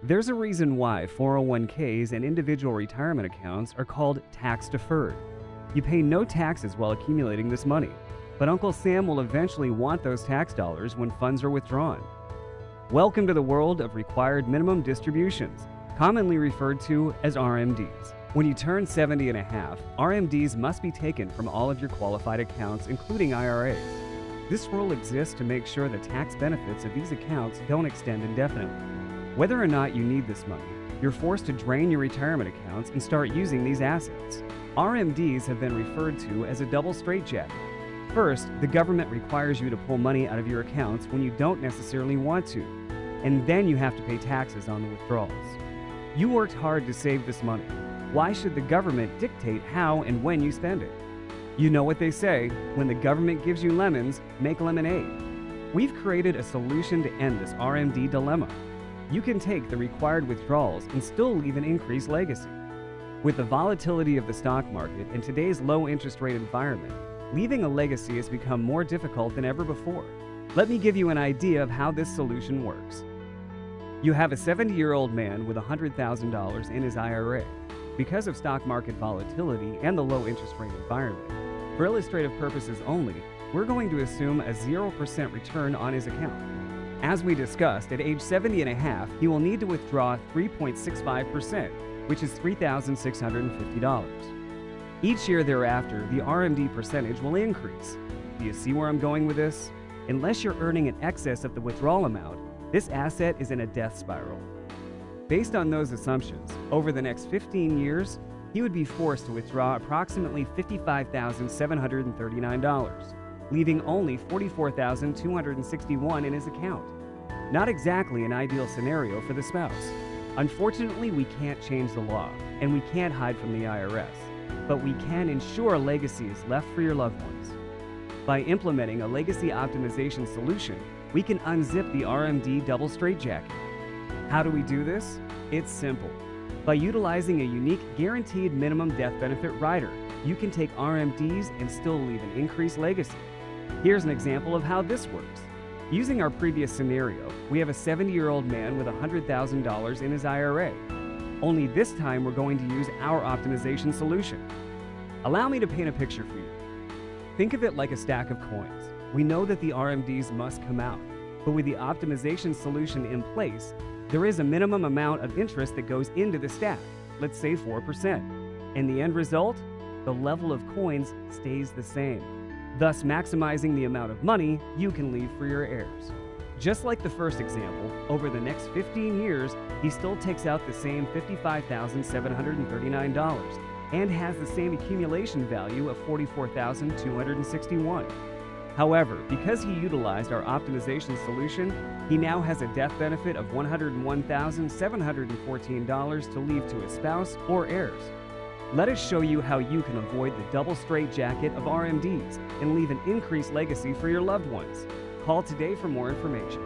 There's a reason why 401ks and individual retirement accounts are called tax deferred. You pay no taxes while accumulating this money, but Uncle Sam will eventually want those tax dollars when funds are withdrawn. Welcome to the world of required minimum distributions, commonly referred to as RMDs. When you turn 70 and a half, RMDs must be taken from all of your qualified accounts, including IRAs. This rule exists to make sure the tax benefits of these accounts don't extend indefinitely. Whether or not you need this money, you're forced to drain your retirement accounts and start using these assets. RMDs have been referred to as a double straitjacket. First, the government requires you to pull money out of your accounts when you don't necessarily want to, and then you have to pay taxes on the withdrawals. You worked hard to save this money. Why should the government dictate how and when you spend it? You know what they say, when the government gives you lemons, make lemonade. We've created a solution to end this RMD dilemma. You can take the required withdrawals and still leave an increased legacy. With the volatility of the stock market and today's low interest rate environment, leaving a legacy has become more difficult than ever before. Let me give you an idea of how this solution works. You have a 70-year-old man with $100,000 in his IRA. Because of stock market volatility and the low interest rate environment, for illustrative purposes only, we're going to assume a 0% return on his account. As we discussed, at age 70 and a half, he will need to withdraw 3.65%, which is $3,650. Each year thereafter, the RMD percentage will increase. Do you see where I'm going with this? Unless you're earning in excess of the withdrawal amount, this asset is in a death spiral. Based on those assumptions, over the next 15 years, he would be forced to withdraw approximately $55,739, leaving only $44,261 in his account. Not exactly an ideal scenario for the spouse. Unfortunately, we can't change the law, and we can't hide from the IRS, but we can ensure a legacy is left for your loved ones. By implementing a legacy optimization solution, we can unzip the RMD double straitjacket. How do we do this? It's simple. By utilizing a unique guaranteed minimum death benefit rider, you can take RMDs and still leave an increased legacy. Here's an example of how this works. Using our previous scenario, we have a 70-year-old man with $100,000 in his IRA. Only this time we're going to use our optimization solution. Allow me to paint a picture for you. Think of it like a stack of coins. We know that the RMDs must come out, but with the optimization solution in place, there is a minimum amount of interest that goes into the stack, let's say 4%. And the end result? The level of coins stays the same, thus maximizing the amount of money you can leave for your heirs. Just like the first example, over the next 15 years, he still takes out the same $55,739 and has the same accumulation value of $44,261. However, because he utilized our optimization solution, he now has a death benefit of $101,714 to leave to his spouse or heirs. Let us show you how you can avoid the double straitjacket of RMDs and leave an increased legacy for your loved ones. Call today for more information.